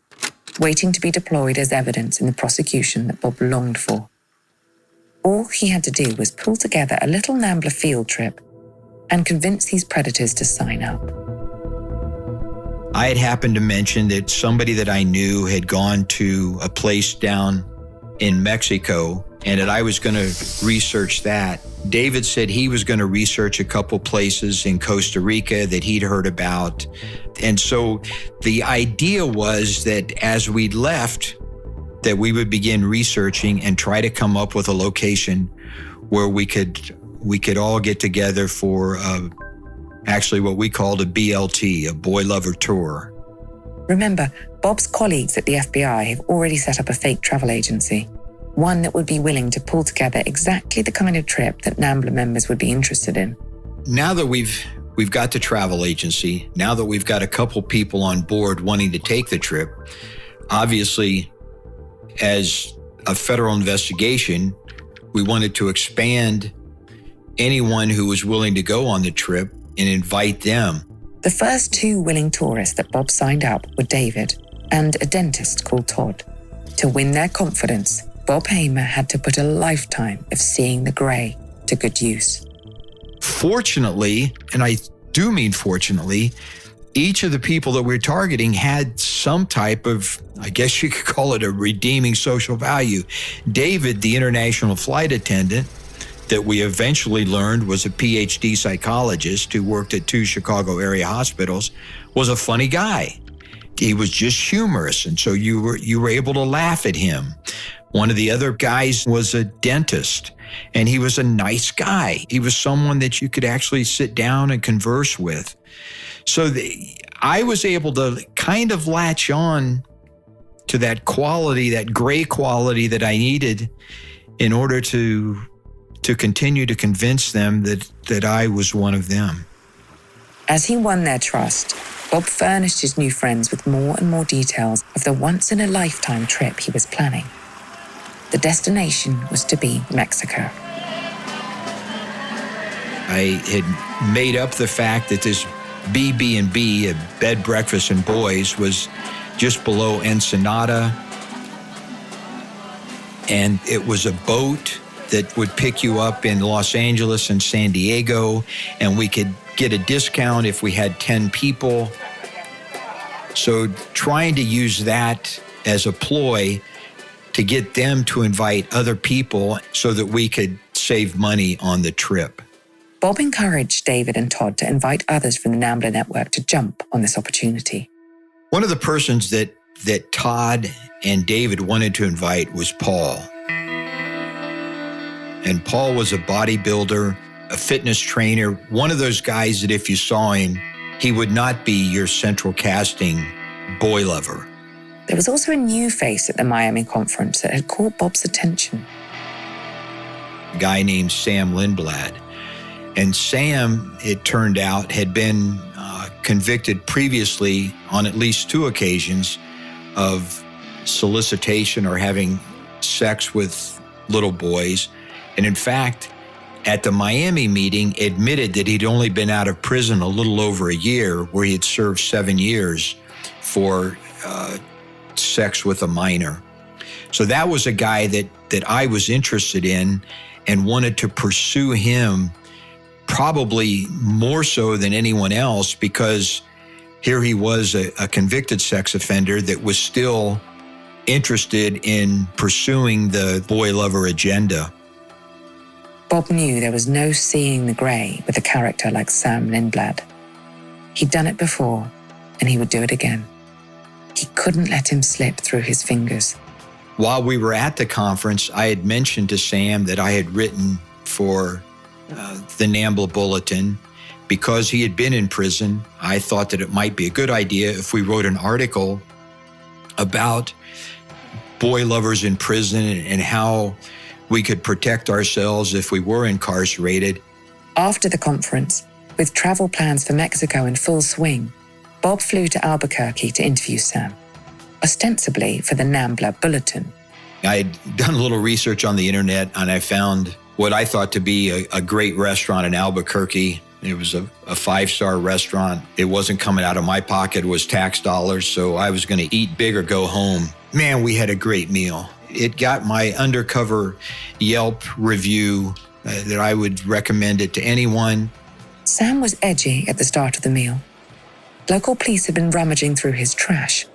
waiting to be deployed as evidence in the prosecution that Bob longed for. All he had to do was pull together a little NAMBLA field trip and convince these predators to sign up. I had happened to mention that somebody that I knew had gone to a place down in Mexico and that I was going to research that. David said he was going to research a couple places in Costa Rica that he'd heard about. And so the idea was that as we left, that we would begin researching and try to come up with a location where we could all get together for actually what we called a BLT, a boy lover tour. Remember, Bob's colleagues at the FBI have already set up a fake travel agency, one that would be willing to pull together exactly the kind of trip that NAMBLA members would be interested in. Now that we've got the travel agency, now that we've got a couple people on board wanting to take the trip, obviously, as a federal investigation, we wanted to expand anyone who was willing to go on the trip and invite them. The first two willing tourists that Bob signed up were David and a dentist called Todd. To win their confidence, Bob Hamer had to put a lifetime of seeing the gray to good use. Fortunately, and I do mean fortunately, each of the people that we're targeting had some type of, I guess you could call it a redeeming social value. David, the international flight attendant, that we eventually learned was a PhD psychologist who worked at 2 Chicago area hospitals, was a funny guy. He was just humorous, and so you were able to laugh at him. One of the other guys was a dentist, and he was a nice guy. He was someone that you could actually sit down and converse with. So I was able to kind of latch on to that quality, that gray quality that I needed in order to continue to convince them that I was one of them. As he won their trust, Bob furnished his new friends with more and more details of the once-in-a-lifetime trip he was planning. The destination was to be Mexico. I had made up the fact that this BB&B, a bed, breakfast, and boys, was just below Ensenada. And it was a boat that would pick you up in Los Angeles and San Diego, and we could get a discount if we had 10 people. So trying to use that as a ploy to get them to invite other people so that we could save money on the trip. Bob encouraged David and Todd to invite others from the NAMBLA network to jump on this opportunity. One of the persons that Todd and David wanted to invite was Paul. And Paul was a bodybuilder, a fitness trainer, one of those guys that if you saw him, he would not be your central casting boy lover. There was also a new face at the Miami conference that had caught Bob's attention. A guy named Sam Lindblad. And Sam, it turned out, had been convicted previously on at least 2 occasions of solicitation or having sex with little boys. And in fact, at the Miami meeting, admitted that he'd only been out of prison a little over a year, where he had served 7 years for sex with a minor. So that was a guy that I was interested in and wanted to pursue him probably more so than anyone else, because here he was a convicted sex offender that was still interested in pursuing the boy lover agenda. Bob knew there was no seeing the grey with a character like Sam Lindblad. He'd done it before, and he would do it again. He couldn't let him slip through his fingers. While we were at the conference, I had mentioned to Sam that I had written for the NAMBLA Bulletin. Because he had been in prison, I thought that it might be a good idea if we wrote an article about boy lovers in prison and how we could protect ourselves if we were incarcerated. After the conference, with travel plans for Mexico in full swing, Bob flew to Albuquerque to interview Sam, ostensibly for the NAMBLA Bulletin. I had done a little research on the internet, and I found what I thought to be a great restaurant in Albuquerque. It was a 5-star restaurant. It wasn't coming out of my pocket. It was tax dollars, so I was going to eat big or go home. Man, we had a great meal. It got my undercover Yelp review that I would recommend it to anyone. Sam was edgy at the start of the meal. Local police had been rummaging through his trash.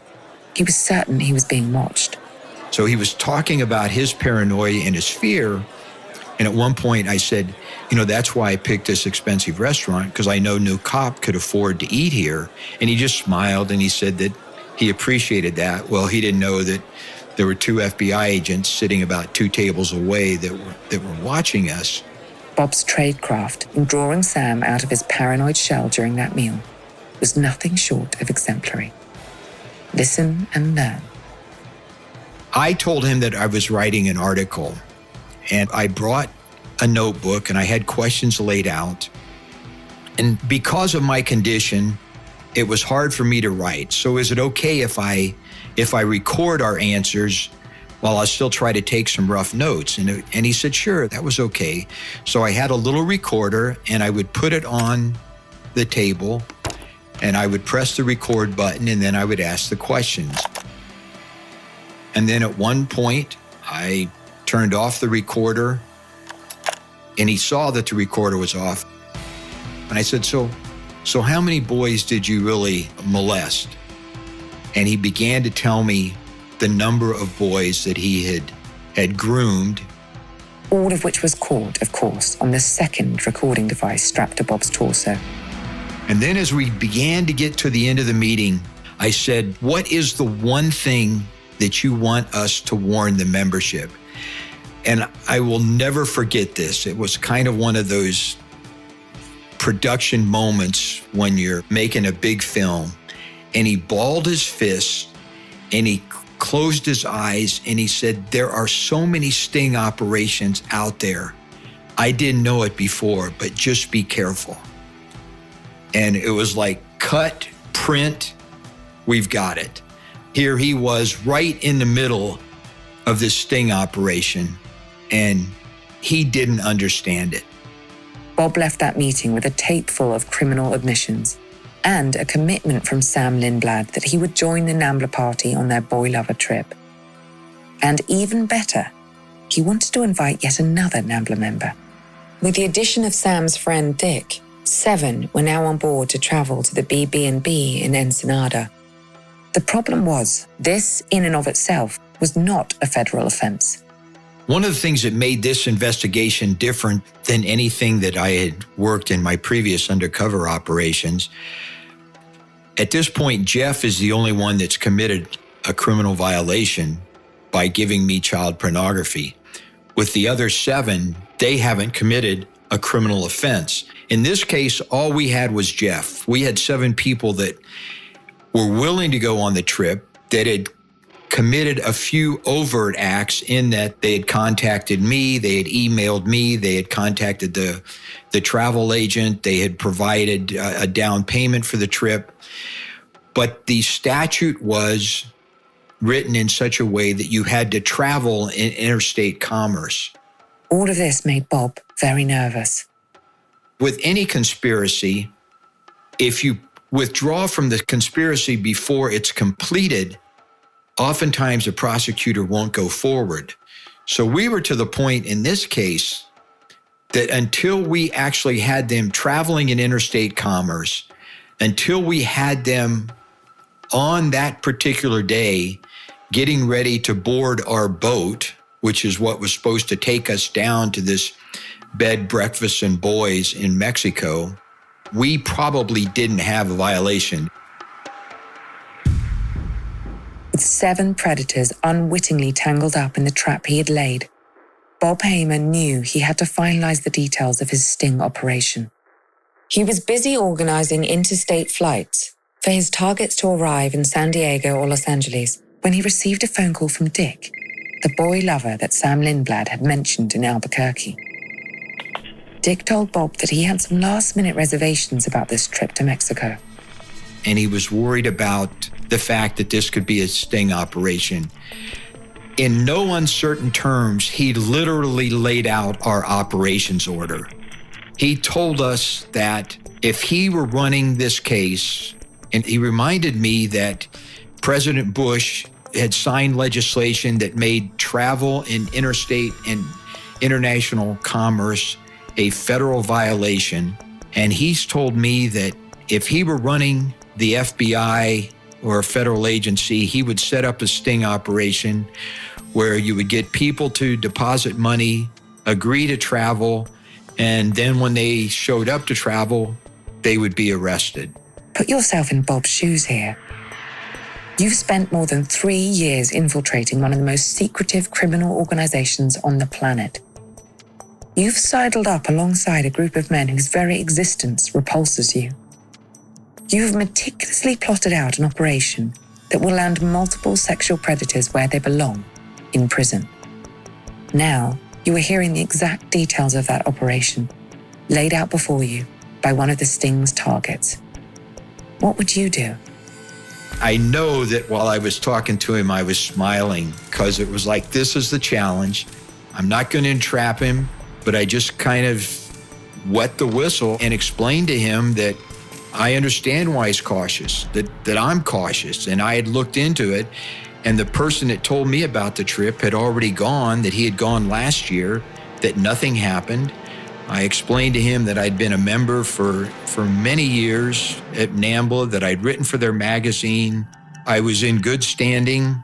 He was certain he was being watched. So he was talking about his paranoia and his fear. And at one point I said, that's why I picked this expensive restaurant, because I know no cop could afford to eat here. And he just smiled and he said that he appreciated that. Well, he didn't know that there were 2 FBI agents sitting about 2 tables away that were watching us. Bob's tradecraft in drawing Sam out of his paranoid shell during that meal was nothing short of exemplary. Listen and learn. I told him that I was writing an article, and I brought a notebook and I had questions laid out. And because of my condition, it was hard for me to write. So is it okay if I record our answers while I still try to take some rough notes? And he said, sure, that was okay. So I had a little recorder and I would put it on the table and I would press the record button and then I would ask the questions. And then at one point, I turned off the recorder and he saw that the recorder was off. And I said, so how many boys did you really molest? And he began to tell me the number of boys that he had groomed. All of which was caught, of course, on the second recording device strapped to Bob's torso. And then as we began to get to the end of the meeting, I said, what is the one thing that you want us to warn the membership? And I will never forget this. It was kind of one of those production moments when you're making a big film. And he balled his fists and he closed his eyes and he said, there are so many sting operations out there. I didn't know it before, but just be careful. And it was like, cut, print, we've got it. Here he was right in the middle of this sting operation, and he didn't understand it. Bob left that meeting with a tape full of criminal admissions, and a commitment from Sam Lindblad that he would join the NAMBLA party on their boy lover trip. And even better, he wanted to invite yet another NAMBLA member. With the addition of Sam's friend Dick, 7 were now on board to travel to the BB&B in Ensenada. The problem was, this in and of itself was not a federal offense. One of the things that made this investigation different than anything that I had worked in my previous undercover operations, at this point, Jeff is the only one that's committed a criminal violation by giving me child pornography. With the other 7, they haven't committed a criminal offense. In this case, all we had was Jeff. We had 7 people that were willing to go on the trip, that had committed a few overt acts in that they had contacted me, they had emailed me, they had contacted the travel agent, they had provided a down payment for the trip. But the statute was written in such a way that you had to travel in interstate commerce. All of this made Bob very nervous. With any conspiracy, if you withdraw from the conspiracy before it's completed, oftentimes a prosecutor won't go forward. So we were to the point in this case that until we actually had them traveling in interstate commerce, until we had them on that particular day getting ready to board our boat, which is what was supposed to take us down to this bed, breakfast, and boys in Mexico, we probably didn't have a violation. With 7 predators unwittingly tangled up in the trap he had laid, Bob Hamer knew he had to finalize the details of his sting operation. He was busy organizing interstate flights for his targets to arrive in San Diego or Los Angeles when he received a phone call from Dick, the boy lover that Sam Lindblad had mentioned in Albuquerque. Dick told Bob that he had some last-minute reservations about this trip to Mexico. And he was worried about the fact that this could be a sting operation. In no uncertain terms, he literally laid out our operations order. He told us that if he were running this case, and he reminded me that President Bush had signed legislation that made travel in interstate and international commerce a federal violation. And he's told me that if he were running the FBI or a federal agency, he would set up a sting operation where you would get people to deposit money, agree to travel, and then when they showed up to travel, they would be arrested. Put yourself in Bob's shoes here. You've spent more than 3 years infiltrating one of the most secretive criminal organizations on the planet. You've sidled up alongside a group of men whose very existence repulses you. You've meticulously plotted out an operation that will land multiple sexual predators where they belong, in prison. Now, you are hearing the exact details of that operation, laid out before you by one of the sting's targets. What would you do? I know that while I was talking to him, I was smiling because it was like, this is the challenge. I'm not going to entrap him, but I just kind of wet the whistle and explained to him that I understand why he's cautious, that I'm cautious, and I had looked into it, and the person that told me about the trip had already gone, that he had gone last year, that nothing happened. I explained to him that I'd been a member for many years at NAMBLA, that I'd written for their magazine. I was in good standing.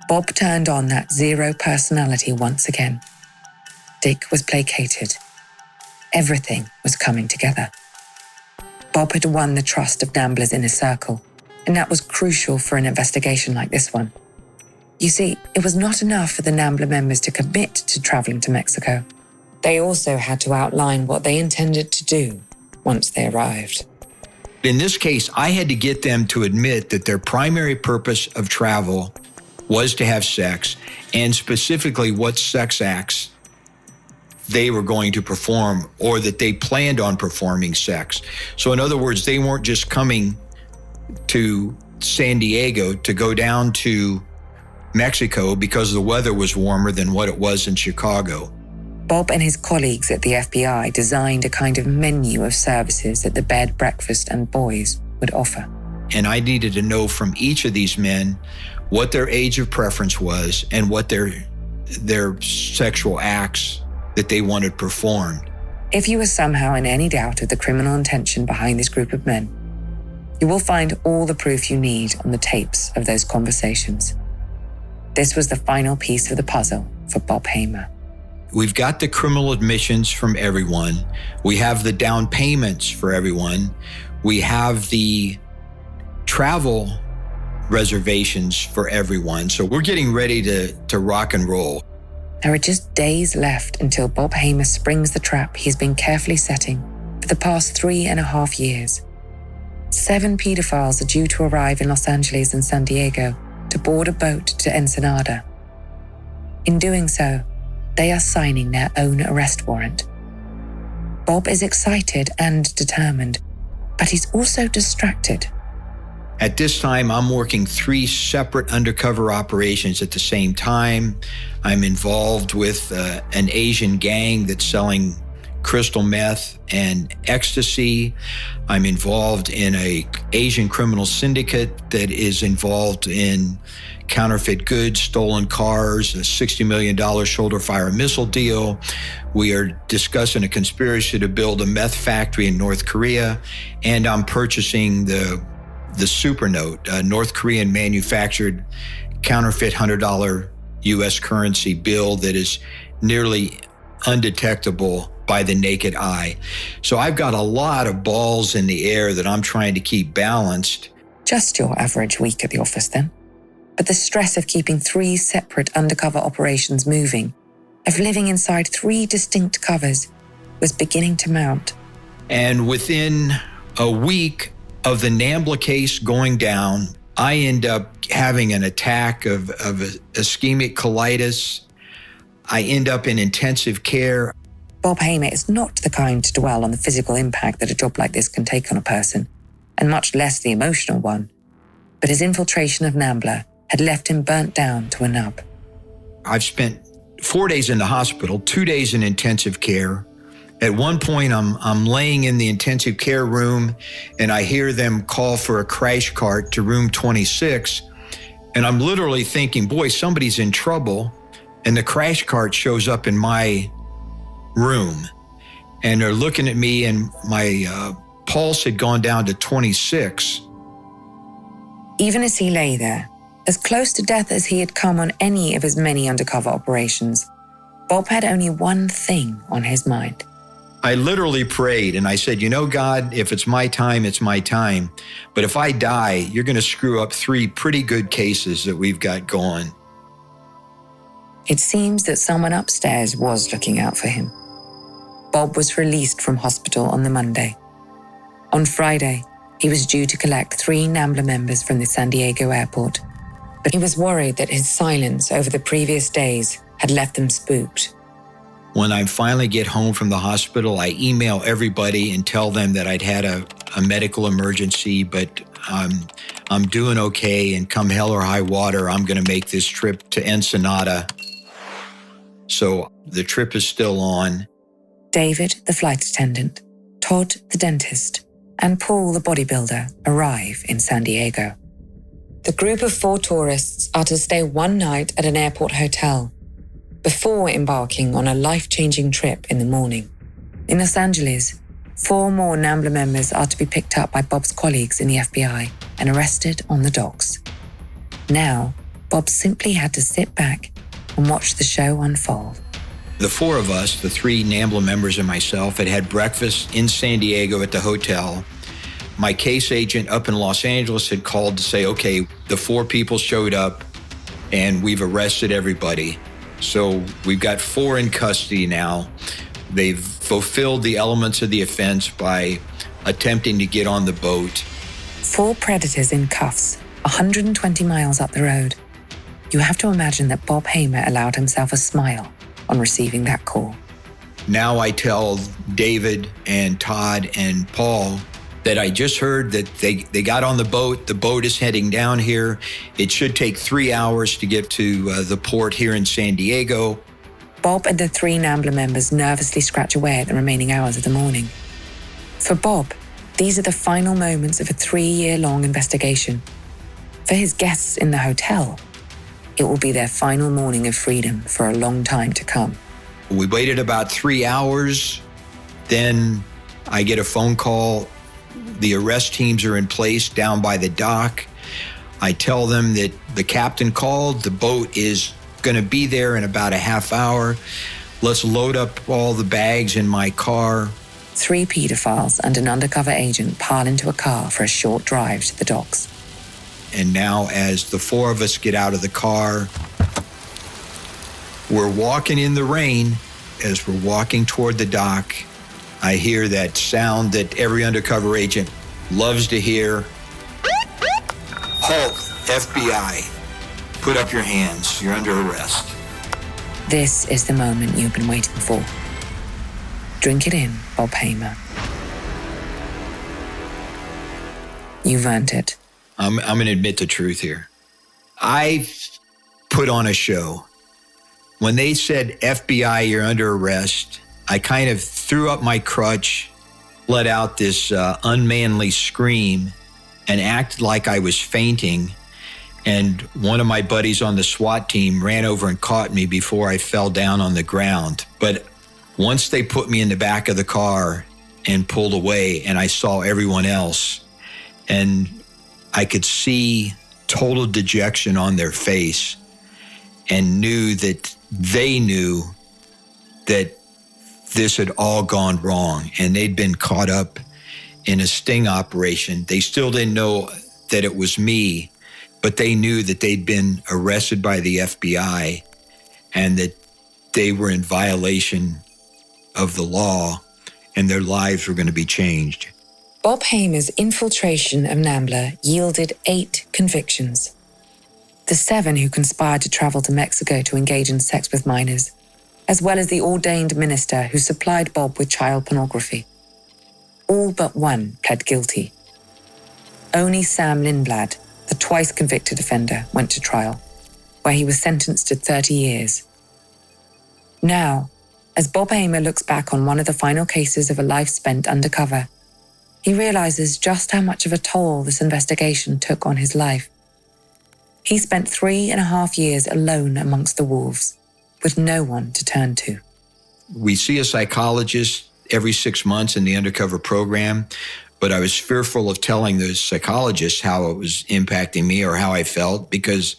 Bob turned on that zero personality once again. Dick was placated. Everything was coming together. Bob had won the trust of NAMBLA's inner circle, and that was crucial for an investigation like this one. You see, it was not enough for the NAMBLA members to commit to traveling to Mexico. They also had to outline what they intended to do once they arrived. In this case, I had to get them to admit that their primary purpose of travel was to have sex, and specifically what sex acts they were going to perform or that they planned on performing sex. So in other words, they weren't just coming to San Diego to go down to Mexico because the weather was warmer than what it was in Chicago. Bob and his colleagues at the FBI designed a kind of menu of services that the bed, breakfast, and boys would offer. And I needed to know from each of these men what their age of preference was and what their sexual acts that they wanted performed. If you are somehow in any doubt of the criminal intention behind this group of men, you will find all the proof you need on the tapes of those conversations. This was the final piece of the puzzle for Bob Hamer. We've got the criminal admissions from everyone. We have the down payments for everyone. We have the travel reservations for everyone. So we're getting ready to rock and roll. There are just days left until Bob Hamer springs the trap he's been carefully setting for the past 3.5 years. 7 pedophiles are due to arrive in Los Angeles and San Diego to board a boat to Ensenada. In doing so, they are signing their own arrest warrant. Bob is excited and determined, but he's also distracted. At this time, I'm working 3 separate undercover operations at the same time. I'm involved with an Asian gang that's selling crystal meth and ecstasy. I'm involved in an Asian criminal syndicate that is involved in counterfeit goods, stolen cars, a $60 million shoulder fire missile deal. We are discussing a conspiracy to build a meth factory in North Korea, and I'm purchasing the Supernote, a North Korean manufactured counterfeit $100 US currency bill that is nearly undetectable by the naked eye. So I've got a lot of balls in the air that I'm trying to keep balanced. Just your average week at the office then. But the stress of keeping 3 separate undercover operations moving, of living inside 3 distinct covers, was beginning to mount. And within a week of the NAMBLA case going down, I end up having an attack of ischemic colitis. I end up in intensive care. Bob Hamer is not the kind to dwell on the physical impact that a job like this can take on a person, and much less the emotional one. But his infiltration of NAMBLA had left him burnt down to a nub. I've spent 4 days in the hospital, 2 days in intensive care. At one point, I'm laying in the intensive care room, and I hear them call for a crash cart to room 26. And I'm literally thinking, boy, somebody's in trouble. And the crash cart shows up in my room. And they're looking at me, and my pulse had gone down to 26. Even as he lay there, as close to death as he had come on any of his many undercover operations, Bob had only one thing on his mind. I literally prayed, and I said, you know, God, if it's my time, it's my time. But if I die, you're going to screw up 3 pretty good cases that we've got going. It seems that someone upstairs was looking out for him. Bob was released from hospital on the Monday. On Friday, he was due to collect 3 NAMBLA members from the San Diego airport, but he was worried that his silence over the previous days had left them spooked. When I finally get home from the hospital, I email everybody and tell them that I'd had a medical emergency, but I'm doing okay, and come hell or high water, I'm going to make this trip to Ensenada. So the trip is still on. David, the flight attendant, Todd, the dentist, and Paul, the bodybuilder, arrive in San Diego. The group of 4 tourists are to stay one night at an airport hotel before embarking on a life-changing trip in the morning. In Los Angeles, 4 more NAMBLA members are to be picked up by Bob's colleagues in the FBI and arrested on the docks. Now, Bob simply had to sit back and watch the show unfold. The 4 of us, the 3 NAMBLA members and myself, had breakfast in San Diego at the hotel. My case agent up in Los Angeles had called to say, okay, the 4 people showed up and we've arrested everybody. So we've got 4 in custody now. They've fulfilled the elements of the offense by attempting to get on the boat. 4 predators in cuffs, 120 miles up the road. You have to imagine that Bob Hamer allowed himself a smile on receiving that call. Now I tell David and Todd and Paul that I just heard that they got on the boat. The boat is heading down here. It should take 3 hours to get to the port here in San Diego. Bob and the 3 NAMBLA members nervously scratch away at the remaining hours of the morning. For Bob, These are the final moments of a 3-year-long investigation. For his guests in the hotel, it will be their final morning of freedom for a long time to come. We waited about 3 hours. Then I get a phone call. The arrest teams are in place down by the dock. I tell them that the captain called. The boat is going to be there in about a half hour. Let's load up all the bags in my car. 3 pedophiles and an undercover agent pile into a car for a short drive to the docks. And now as the 4 of us get out of the car, we're walking in the rain. As we're walking toward the dock, I hear that sound that every undercover agent loves to hear. Halt, FBI. Put up your hands. You're under arrest. This is the moment you've been waiting for. Drink it in, Bob Hamer. You've earned it. I'm going to admit the truth here. I put on a show. When they said, FBI, you're under arrest, I kind of threw up my crutch, let out this unmanly scream, and acted like I was fainting. And one of my buddies on the SWAT team ran over and caught me before I fell down on the ground. But once they put me in the back of the car and pulled away, and I saw everyone else, and I could see total dejection on their face, and knew that they knew that this had all gone wrong, and they'd been caught up in a sting operation. They still didn't know that it was me, but they knew that they'd been arrested by the FBI and that they were in violation of the law and their lives were going to be changed. Bob Hamer's infiltration of NAMBLA yielded 8 convictions. The 7 who conspired to travel to Mexico to engage in sex with minors, as well as the ordained minister who supplied Bob with child pornography. All but 1 pled guilty. Only Sam Lindblad, the twice convicted offender, went to trial, where he was sentenced to 30 years. Now, as Bob Hamer looks back on one of the final cases of a life spent undercover, he realizes just how much of a toll this investigation took on his life. He spent 3.5 years alone amongst the wolves, with no one to turn to. We see a psychologist every 6 months in the undercover program, but I was fearful of telling those psychologists how it was impacting me or how I felt, because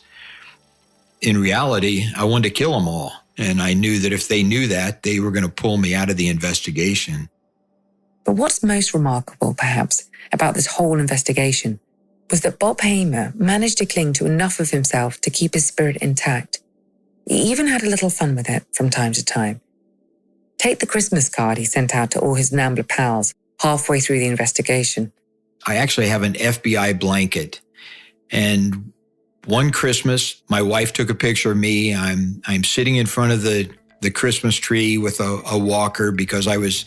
in reality, I wanted to kill them all. And I knew that if they knew that, they were going to pull me out of the investigation. But what's most remarkable, perhaps, about this whole investigation was that Bob Hamer managed to cling to enough of himself to keep his spirit intact. He even had a little fun with it from time to time. Take the Christmas card he sent out to all his NAMBLA pals halfway through the investigation. I actually have an FBI blanket. And one Christmas, my wife took a picture of me. I'm sitting in front of the Christmas tree with a walker because I was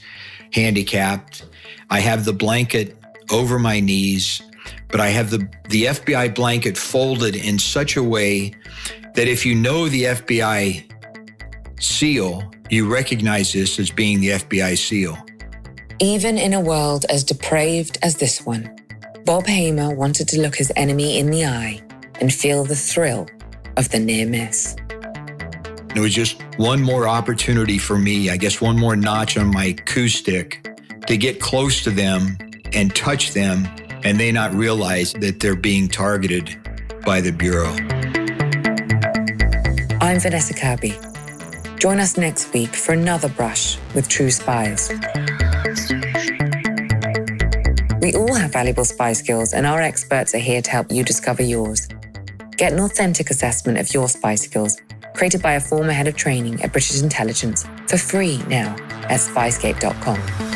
handicapped. I have the blanket over my knees, but I have the FBI blanket folded in such a way that if you know the FBI seal, you recognize this as being the FBI seal. Even in a world as depraved as this one, Bob Hamer wanted to look his enemy in the eye and feel the thrill of the near miss. It was just one more opportunity for me, I guess one more notch on my coup stick to get close to them and touch them, and they not realize that they're being targeted by the Bureau. I'm Vanessa Kirby. Join us next week for another brush with True Spies. We all have valuable spy skills, and our experts are here to help you discover yours. Get an authentic assessment of your spy skills, created by a former head of training at British Intelligence, for free now at SPYSCAPE.com.